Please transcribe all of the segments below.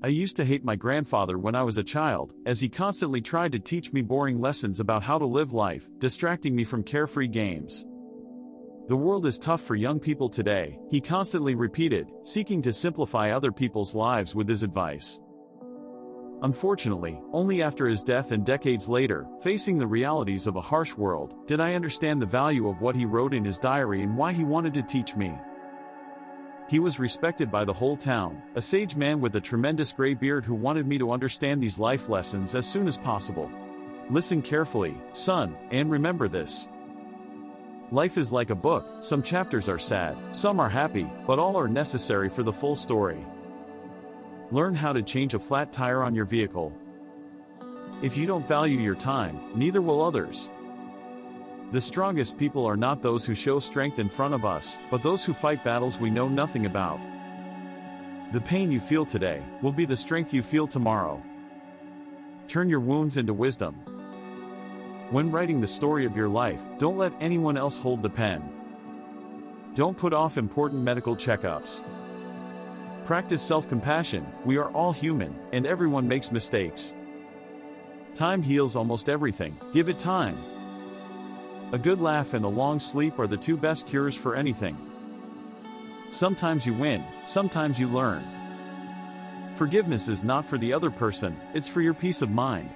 I used to hate my grandfather when I was a child, as he constantly tried to teach me boring lessons about how to live life, distracting me from carefree games. The world is tough for young people today, he constantly repeated, seeking to simplify other people's lives with his advice. Unfortunately, only after his death and decades later, facing the realities of a harsh world, did I understand the value of what he wrote in his diary and why he wanted to teach me. He was respected by the whole town, a sage man with a tremendous gray beard who wanted me to understand these life lessons as soon as possible. Listen carefully, son, and remember this. Life is like a book, some chapters are sad, some are happy, but all are necessary for the full story. Learn how to change a flat tire on your vehicle. If you don't value your time, neither will others. The strongest people are not those who show strength in front of us, but those who fight battles we know nothing about. The pain you feel today will be the strength you feel tomorrow. Turn your wounds into wisdom. When writing the story of your life, don't let anyone else hold the pen. Don't put off important medical checkups. Practice self-compassion. We are all human, and everyone makes mistakes. Time heals almost everything, give it time. A good laugh and a long sleep are the two best cures for anything. Sometimes you win, sometimes you learn. Forgiveness is not for the other person, it's for your peace of mind.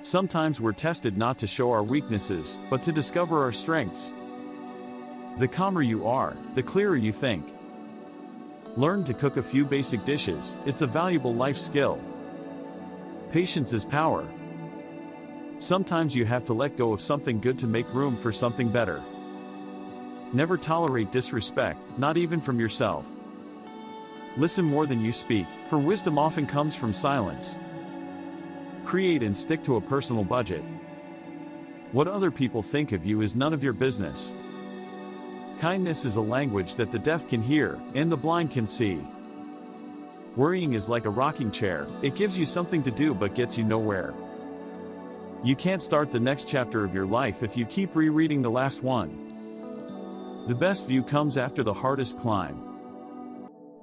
Sometimes we're tested not to show our weaknesses, but to discover our strengths. The calmer you are, the clearer you think. Learn to cook a few basic dishes, it's a valuable life skill. Patience is power. Sometimes you have to let go of something good to make room for something better. Never tolerate disrespect, not even from yourself. Listen more than you speak, for wisdom often comes from silence. Create and stick to a personal budget. What other people think of you is none of your business. Kindness is a language that the deaf can hear, and the blind can see. Worrying is like a rocking chair, it gives you something to do but gets you nowhere. You can't start the next chapter of your life if you keep rereading the last one. The best view comes after the hardest climb.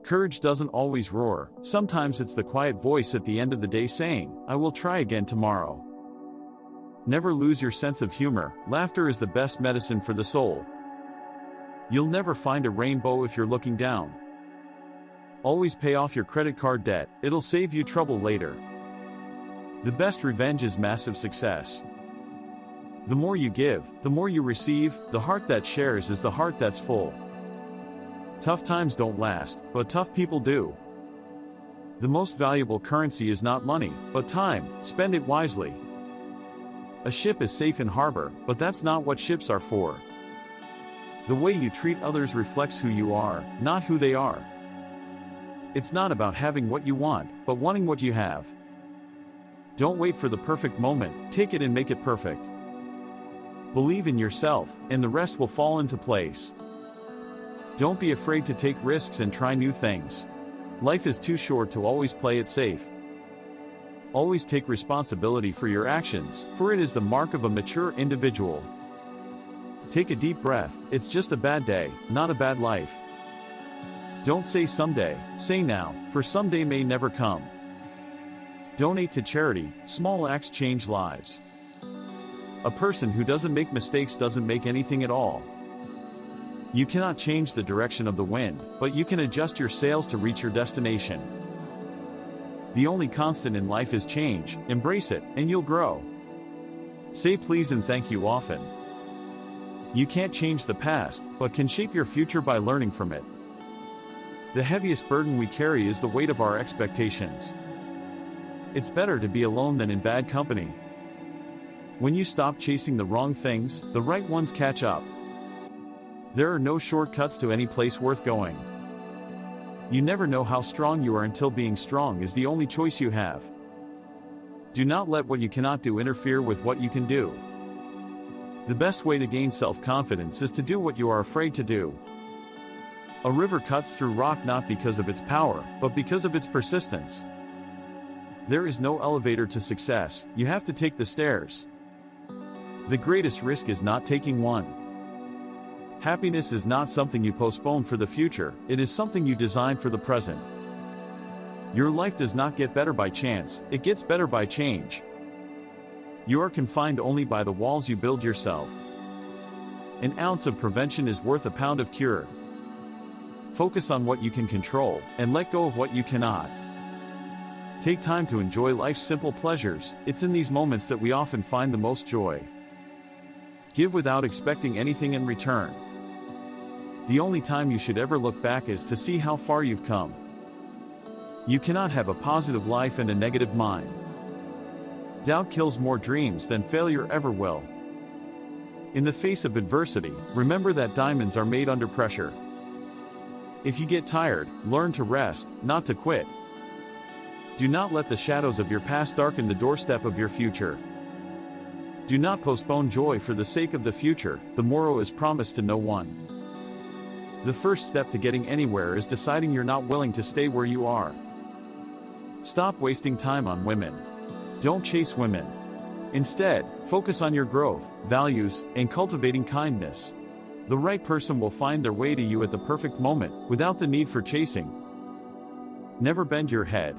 Courage doesn't always roar, sometimes it's the quiet voice at the end of the day saying, I will try again tomorrow. Never lose your sense of humor, laughter is the best medicine for the soul. You'll never find a rainbow if you're looking down. Always pay off your credit card debt, it'll save you trouble later. The best revenge is massive success. The more you give, the more you receive, the heart that shares is the heart that's full. Tough times don't last, but tough people do. The most valuable currency is not money, but time, spend it wisely. A ship is safe in harbor, but that's not what ships are for. The way you treat others reflects who you are, not who they are. It's not about having what you want, but wanting what you have. Don't wait for the perfect moment, take it and make it perfect. Believe in yourself, and the rest will fall into place. Don't be afraid to take risks and try new things. Life is too short to always play it safe. Always take responsibility for your actions, for it is the mark of a mature individual. Take a deep breath, it's just a bad day, not a bad life. Don't say someday, say now, for someday may never come. Donate to charity, small acts change lives. A person who doesn't make mistakes doesn't make anything at all. You cannot change the direction of the wind, but you can adjust your sails to reach your destination. The only constant in life is change, embrace it, and you'll grow. Say please and thank you often. You can't change the past, but can shape your future by learning from it. The heaviest burden we carry is the weight of our expectations. It's better to be alone than in bad company. When you stop chasing the wrong things, the right ones catch up. There are no shortcuts to any place worth going. You never know how strong you are until being strong is the only choice you have. Do not let what you cannot do interfere with what you can do. The best way to gain self-confidence is to do what you are afraid to do. A river cuts through rock not because of its power, but because of its persistence. There is no elevator to success, you have to take the stairs. The greatest risk is not taking one. Happiness is not something you postpone for the future, it is something you design for the present. Your life does not get better by chance, it gets better by change. You are confined only by the walls you build yourself. An ounce of prevention is worth a pound of cure. Focus on what you can control, and let go of what you cannot. Take time to enjoy life's simple pleasures, it's in these moments that we often find the most joy. Give without expecting anything in return. The only time you should ever look back is to see how far you've come. You cannot have a positive life and a negative mind. Doubt kills more dreams than failure ever will. In the face of adversity, remember that diamonds are made under pressure. If you get tired, learn to rest, not to quit. Do not let the shadows of your past darken the doorstep of your future. Do not postpone joy for the sake of the future, the morrow is promised to no one. The first step to getting anywhere is deciding you're not willing to stay where you are. Stop wasting time on women. Don't chase women. Instead, focus on your growth, values, and cultivating kindness. The right person will find their way to you at the perfect moment, without the need for chasing. Never bend your head.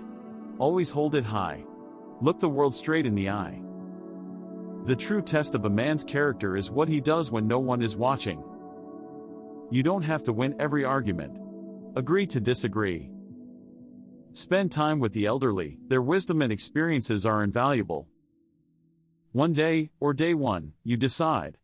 Always hold it high. Look the world straight in the eye. The true test of a man's character is what he does when no one is watching. You don't have to win every argument. Agree to disagree. Spend time with the elderly, their wisdom and experiences are invaluable. One day, or day one, you decide.